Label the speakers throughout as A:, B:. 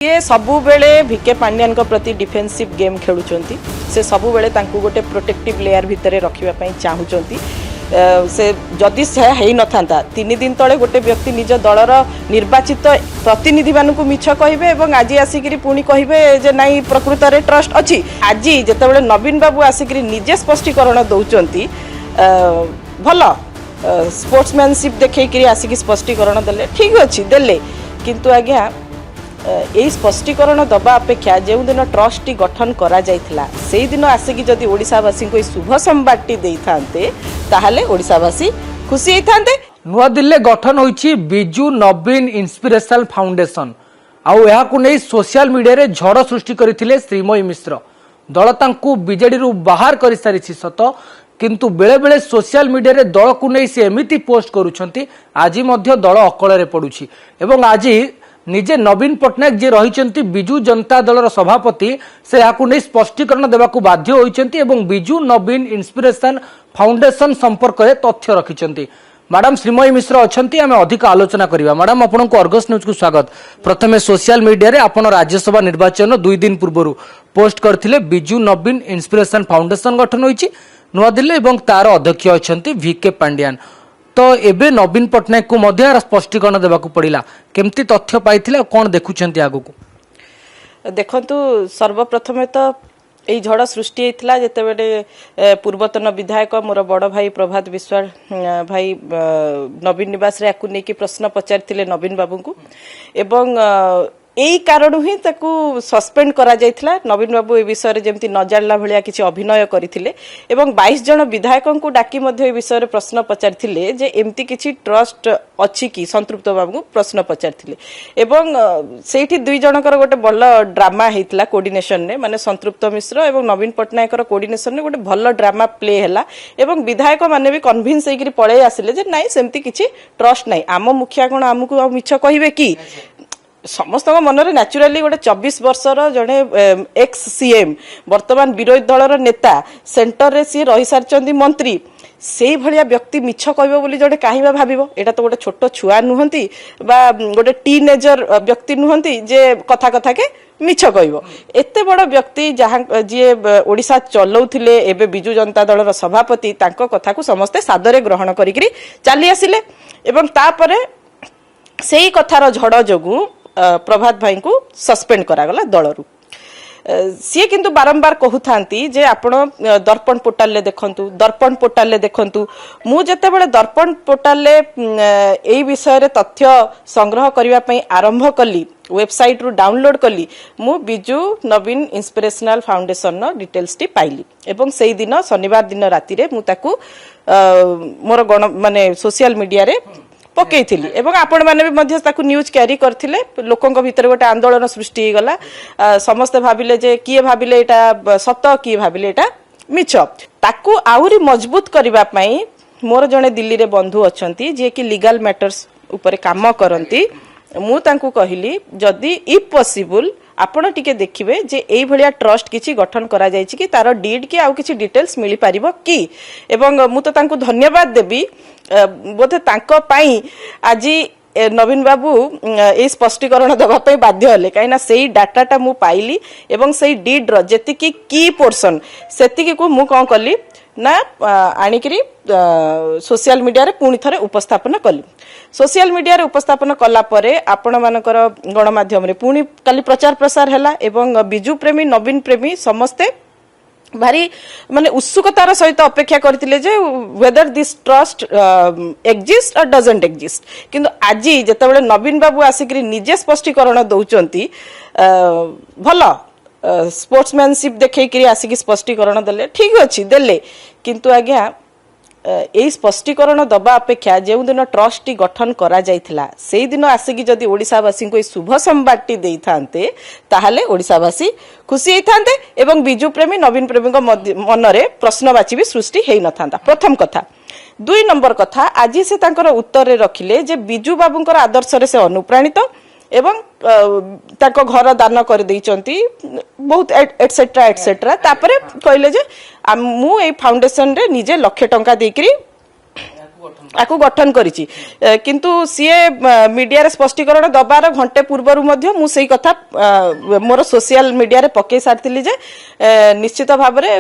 A: ये सबु बेले भिके पांड्यान प्रति डिफेन्सिव गेम खेलुंट से सबु बेले तांकु गोटे प्रोटेक्टिव लेयर भितर रखा चाहूँगी से जदि से न था 3 दिन तले गोटे व्यक्ति निज दलर निर्वाचित प्रतिनिधि मानू मिछ कहे और आज आसिक पुणी कहे जे नाई प्रकृत में ट्रस्ट अच्छी आज जिते नवीन बाबू आसिक निजे स्पष्टीकरण दौरान भल स्पोर्ट्समैनशिप देखिए आसिक स्पष्टीकरण देले ठीक अच्छी देले किंतु आज्ञा यही स्पष्टीकरण दबा अपेक्षा जो दिन ट्रस्ट टी गठन करा जाइथिला से दिन आसिक जदि ओडिशावासी को शुभ संवादटी देइथांते ताहले ओडिशावासी खुशी होइथांते।
B: नुआ दिल्ली गठन होइछि बिजू नवीन इंस्पिरेशनल फाउंडेशन आउ एहाकु नै सोशल मीडिया रे झड़ सृष्टि करथिले श्रीमयी मिश्र। दल तांकु बीजेडी रु बाहर करि सारिछि सत किंतु बेले बेले सोशल मीडिया रे दल को नै से एमिति पोस्ट करूछंती आज मध्य दल अकल रे पडुछि एवं आज निजे नवीन पट्टनायक जे रही बिजू जनता दलर सभापति से यहाँ नहीं स्पष्टीकरण देवाक बाध्य होइछंती एवं बिजू नवीन इंस्पिरेशन फाउंडेशन संपर्क में तथ्य रखिछंती। मैडम श्रीमयी मिश्र अच्छी आम अधिक आलोचना करवा। मैडम आपको अर्गस न्यूज को स्वागत। प्रथमे सोशल मीडिया रे आपण राज्यसभा निर्वाचन 2 दिन पूर्व पोस्ट करथिले बिजू नवीन इंस्पिरेशन फाउंडेशन गठन होइछि नुआ दिल्ली एवं तार अध्यक्ष अच्छंती वीके पांड्यान तो एबे नवीन पट्टनायक को मध्य स्पष्टीकरण देवाक पड़िला केमती तथ्य पाइथिले कौन देखुछंती आगु को
A: देखंतु सर्वप्रथमे तो यही झड़ सृष्टि होता जिते पूर्वतन विधायक मोर बड़ भाई प्रभात विश्वाल भाई नवीन निवास रे नहीं प्रश्न पचारि नवीन बाबू को एवं यही कारण ही सस्पेंड करा जायथिला। नवीन बाबू ए विषय रे जेमती न जानला भलिया किछि अभिनय करिथिले एवं 22 जन विधायकों को डाकी मध्य ए विषय रे प्रश्न पचारिथिले जे एमती किछि ट्रस्ट अछि कि संतृप्त बाबू को प्रश्न पचारिथिले एवं सेठी 2 जनकर गोटे भल ड्रामा हेतिला कोऑर्डिनेशन ने माने संतृप्त मिश्र एवं नवीन पट्टनायक कोऑर्डिनेशन ने गोटे भल ड्रामा प्ले हैला एवं विधायक माने भी कन्विन्स हेकि पळे आसिले जे नाइ सेमती किछि ट्रस्ट नाइ आम मुखिया कोन हमकु मिछ कहिबे कि समस्त मनरे न्याचुराली गोटे 24 वर्षर जड़े एक्स सीएम वर्तमान विरोधी दलर नेता सेंटर रे सी रही सारी मंत्री से भलिया व्यक्ति मिछ कहबो बोली जड़े काहिबा भाबिबो एटा तो गोटे छोट छुआ नुहंती बा गोटे टीनेजर व्यक्ति नुहंती जे कथा कथा के मिछ कहबो एते बड़ व्यक्ति जहां जे ओडिशा चलौथिले एबे बिजू जनता दलर सभापति तांको कथा को समस्ते सादरे ग्रहण करिकरी चली आसिले एवं तापरे सेही कथार झड़ जोगु प्रभात भाई को सस्पेंड करागला दलरू सी किंतु बारंबार कहूथांती जे आपण दर्पण पोर्टाल ले देखंतु मु जते बेले दर्पण पोर्टाल ले एई विषय रे तथ्य संग्रह करिवा पई आरंभ कली वेबसाइट रु डाउनलोड कली मु बिजू नवीन इंस्पिरेशनल फाउंडेशन नो डिटेल्स टी पाइली एवं सेही दिन शनिवार दिन राति रे मु ताकू मोर गण माने सोशल मीडिया रे पकईली एवं आपण मैंने भी मध्य ताकू न्यूज क्यारी करथिले लोकों भीतर गोटे आंदोलन सृष्टि हो गला समस्ते भाबिले जे किए भाबिले एटा सत किए भाबिले एटा मिछ ताकू आउरी मजबूत करिवा पई मोर जने दिल्ली रे बंधु अछंती जे कि लीगल मैटर्स ऊपर काम करंती मु तांकू कहिली जदी इफ पॉसिबल आपण टिके देखिबे जे एई भलिया ट्रस्ट किछि गठन करा जायछि कि तार डीड के आउ किछि डिटेल्स मिली पारिबो कि एवं मु तो तांकू धन्यवाद देबी बोधे तांको पाई आज नवीन बाबू ए स्पष्टीकरण दबा पई बाध्य हले काइना सेही डाटाटा मु पाइली एवं सेही डीड रो जेतिकी की पोर्शन सेतिकी को मु कोन कली ना आनिकरी सोशल मीडिया रे पुणी थरे उपस्थापन कली सोशल मीडिया रे उपस्थापन कला परे आपण मानकर गणमाध्यम रे पुणी काली प्रचार प्रसार हैला एवं बिजू प्रेमी नवीन प्रेमी समस्ते भारी माने उत्सुकतार सहित अपेक्षा करथिले जे वेदर दिस ट्रस्ट एक्जिस्ट और डजंट एक्जिस्ट किंतु आज जेते बेले नवीन बाबू आसिक निजे स्पष्टीकरण दौचंती भल स्पोर्ट्समैनशिप देखिए आसिक स्पष्टीकरण देले ठीक अच्छी देले किंतु आज्ञा यही स्पष्टीकरण दबा अपेक्षा जो दिन ट्रस्ट टी गठन करा जाइथिला से दिन आसिक जदि ओडिशावासी को शुभ संवादटी देइथांते ताहले ओडिशावासी खुशी होइथांते एवं बिजू प्रेमी नवीन प्रेमी मनरे प्रश्नवाची भी सृष्टि हेई नथांता। प्रथम कथा 2 नंबर कथा आज से तांकर उत्तर रे रखिले जे बिजू बाबूंकर आदर्श रे से अनुप्राणित एवं ताको घर दान कर देइचंती बहुत एटसेट्रा एटसेट्रा तापरे कहले जे मु ए फाउंडेशन रे निजे 1,00,000 टंका देकरी ଆକୁ ଗଠନ କରିଛି କିନ୍ତୁ ସିଏ ମିଡିଆରେ ସ୍ପଷ୍ଟୀକରଣ ଦବାର ଘଣ୍ଟେ ପୂର୍ବରୁ ମଧ୍ୟ ମୁଁ ସେଇ କଥା ମୋର ସୋସିଆଲ ମିଡିଆରେ ପକେଇ ସାରିଥିଲି ଯେ ନିଶ୍ଚିତ ଭାବରେ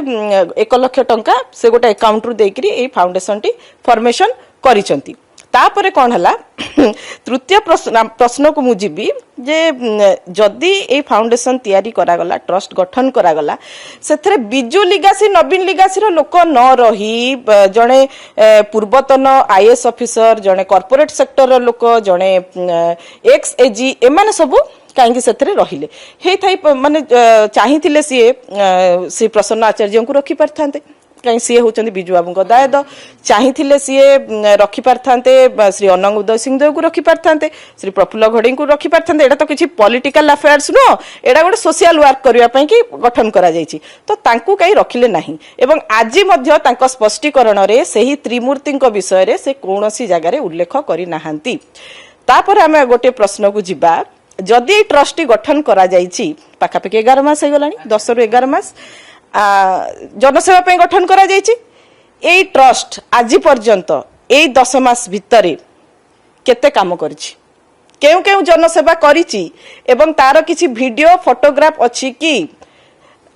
A: 1 ଲକ୍ଷ ଟଙ୍କା ସେ ଗୋଟେ ଆକାଉଣ୍ଟରୁ ଦେଇକିରି ଏଇ ଫାଉଣ୍ଡେସନଟି ଫର୍ମେସନ କରିଛନ୍ତି। तापरे कौन हला तृतीय प्रश्न को मुझी जे जदि ए फाउंडेशन तैयारी करागला ट्रस्ट गठन करागला से बिजु लिगासी नवीन लिगासी लोक न रही जड़े पूर्वतन आईएएस ऑफिसर जड़े कॉर्पोरेट सेक्टर लोक जड़े एक्स एजी एमाने सब कहीं से रहिले हे थाई माने चाहिए सी प्रसन्न आचार्य को रखी पारथांते कहीं सी होचंदी बिजू बाबू दायद चाहिए सी रखी पारथांते श्री अनंग उदय सिंहदेव को रखी पारथांते श्री प्रफुल्ल घड़ी को रखी पारथांते एटा तो किछि पॉलिटिकल अफेयर्स नो एटा गोटे सोशल वर्क करिया पई कि गठन करा जायछि तो तांकू कहीं रखिले नाही एवं आजि मध्य तांको स्पष्टीकरण रे सही त्रिमूर्तिଙ୍କ विषय रे से कोनोसी जगह रे उल्लेख करि नाहांती। तापर आमे गोटे प्रश्न को जिबा जदि ट्रस्टी गठन करा जायछि पाखापाखि 11 मास हे गलानी 10 रु 11 मास जनसेवा पे गठन करा जायछि एई ट्रस्ट आज पर्यंत एई 10 मास भितरे केते काम करिछि केउ केउ जनसेवा करिछि एवं तार किछि वीडियो फोटोग्राफ अछि कि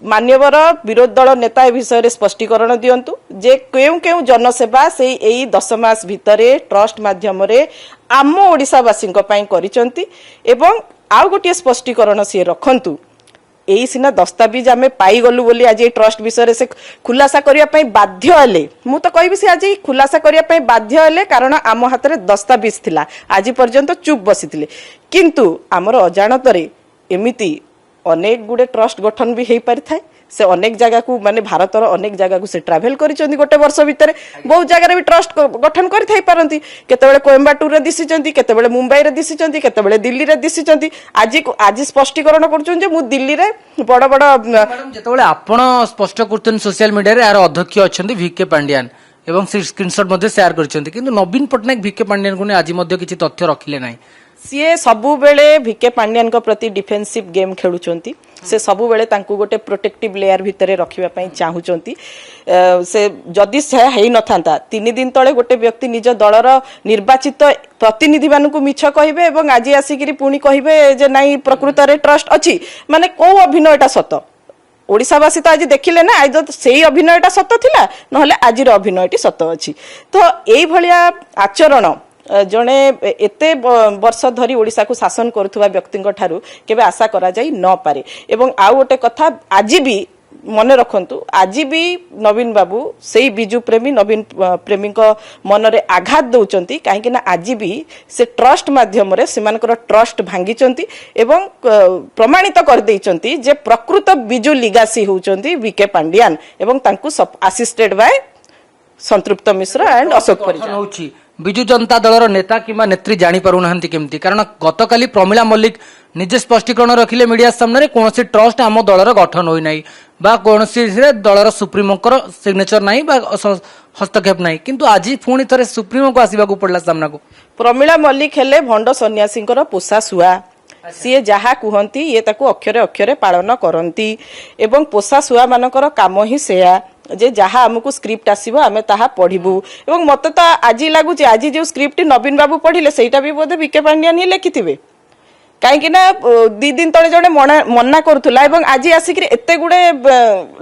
A: मान्यवर विरोध दल नेता विषय स्पष्टीकरण दियंतु जे केउ केउ जनसेवा से एई 10 मास भितरे ट्रस्ट माध्यम रे आम ओडिसावासी पई करिसंती एवं आउ गोटे स्पष्टीकरण सी रखंतु एई सिना दस्तावेज आमे पाई गलु बोली आज ट्रस्ट विषय से खुलासा करिया पई बाध्य हेले मु तो कहबी से आज खुलासा करिया पई बाध्य हेले कारण आम हाथ रे दस्तावेज थिला आज पर्यंत चुप बसिथिले किंतु हमर अजाणतरे एमिति अनेक गुडे ट्रस्ट गठन भी हेई पारि थाए से अनेक जगह को माने भारतर अनेक जगह को से ट्रैवल करिसंती गोटे वर्ष भितर बहुत जगह रे भी ट्रस्ट गठन करि थाई पारंती केतेबेले कोयम्बाटूर रे दिसिचंती केतेबेले मुंबई रे दिसिचंती केतेबेले दिल्ली रे दिसिचंती आज स्पष्टीकरण करछन जे मु दिल्ली रे बड़ बड़
B: मैडम जेतेबेले आपण स्पष्ट करछन सोशल मीडिया रे यार अध्यक्ष अछंती वीके पांड्यान एवं स्क्रीनशॉट मध्ये शेयर करछंती किंतु नवीन पटनायक वीके पांड्यान को आज मध्ये किछि तथ्य रखिले नाही
A: सीए सबु बेले वीके पांड्यान को प्रति डिफेंसिव गेम खेलुचंती से सबु बेले तांकू गोटे प्रोटेक्टिव लेयर भितरे रखिबा पई चाहुचंती से जदि से हेई नथांता 3 दिन तळे गोटे व्यक्ति निज दलर निर्वाचित प्रतिनिधि मानकू मिछ कहिबे एवं आज आसीकरी पुणी कहिबे जे नाही प्रकृत रे ट्रस्ट अछि माने को अभिनयटा सत ओडिसावासी तो आज देखिले ना आज सेही अभिनयटा सत थिला नहले आजिर अभिनयटी सत अछि तो एई भलिया आचरण जड़े एते वर्ष धरी ओडिशा को शासन करुवा व्यक्ति ठारू केबे आशा करा जाई न पारे एवं आउ गोटे कथा आज भी मने रखंतु आज भी नवीन बाबू सेही बिजु प्रेमी नवीन प्रेमी मन रे आघात दउचंती काहे कि ना आज भी से ट्रस्ट माध्यम रे सेमानकर ट्रस्ट भांगीचंती एवं प्रमाणित कर देइचंती जे प्रकृत बिजु लिगासी होउचंती वीके पांड्यान एवं तांकू असिस्टेड बाय संतृप्त मिश्र एंड अशोक परिजा
B: विजु जनता दलर नेता किंवा नेत्री जानी पारुना कारण गतकाली प्रमिला मल्लिक निजे स्पष्टीकरण रखिले मीडिया सामने कौन ट्रस्ट आम दलर गठन होई नाही बा कौन दलर सुप्रीमोकर सिग्नेचर नाही बा हस्तक्षेप नाही किंतु आज पुणी थे सुप्रीमो को आसवा पड़ला सामना को
A: प्रमिला मल्लिक हेले भंड सन्यासी पोषा सुआ सीए जहा कहती ये ताकू अक्षरे अक्षरे पालन करती एवं पोषा सुआ मानकर काम ही सेया जे जहा हमको स्क्रिप्ट आसीबो आमे ताहा पढिबू एवं मते तो आज लागु जे आज जो स्क्रिप्ट नवीन बाबू पढ़िले सेटा भी बोधे वीके पांड्यान ही लिखिथिबे कहीं ना 2 दिन तले जड़े मना करुला एवं आज आसिक एते गुड़े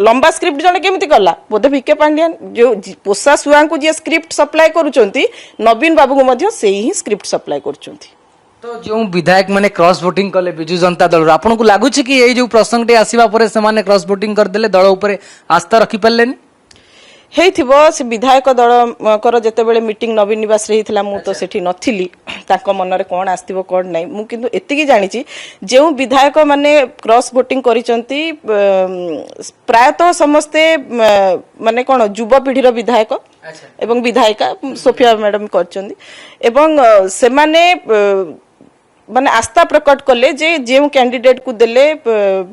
A: लंबा स्क्रिप्ट जड़े केमिति करला बोधे वीके पांड्यान जो पोषा सुआ को जे स्क्रिप्ट सप्लाई करूचंती नवीन बाबू को मध्य सेही ही स्क्रिप्ट सप्लाई करूचंती
B: तो जो विधायक माने क्रॉस वोटिंग कले बिजु जनता दल आपन को लागु छी कि एई जो प्रसंग टे आसीबा परे से माने क्रॉस वोटिंग कर देले दल ऊपर आस्था रखि पल्लेनी
A: हेइथिबो से विधायक दल कर जते बेले मीटिंग नवीन निवास रे हितला मु तो सेठी नथिली ताको मन रे कोन आस्तिबो कोन नै मु किंतु एति की जानि छी जेउ विधायक माने क्रॉस वोटिंग करिसंती प्रायतः समस्ते माने कोन युवा पीढ़ी रो विधायक एवं विधायिका सोफिया मैडम करचंदी एवं से माने माने आस्था प्रकट कले जे जेउ कैंडिडेट को देले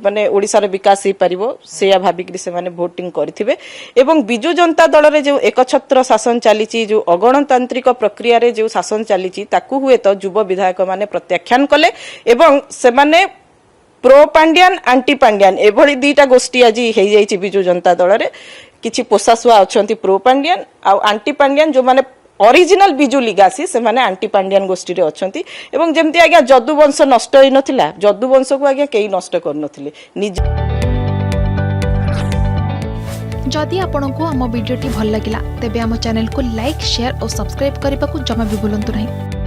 A: माने ओडिसा रे विकास ही परिबो सेया भाबिकरी से माने वोटिंग करथिबे एवं बिजु जनता दल रे जो एकछत्र शासन चलीची जो अगणतांत्रिक प्रक्रिया रे जो शासन चलीची ताकू हुए तो युवा विधायक माने प्रत्याख्यान कले एवं से माने प्रो पांड्यान एंटी पांड्यान एभली दीटा गोष्ठी आज हेई जाईची बिजु जनता दल रे किछि पोसासुआ अछंती प्रो पांड्यान आ एंटी पांड्यान जो माने ओरिजिनल बिजु लिगासी से माने आंटी पांड्यान गोष्ठी रे अछंती एवं जेमती आज्ञा जदुवंश नष्ट होई नथिला जदुवंश को आज्ञा केही नष्ट कर नथिले निज
C: जदि आपंक आम भिडी भल लगा तेब आम चैनल को लाइक शेयर और सब्सक्राइब करने को जमा भी भूलु नहीं।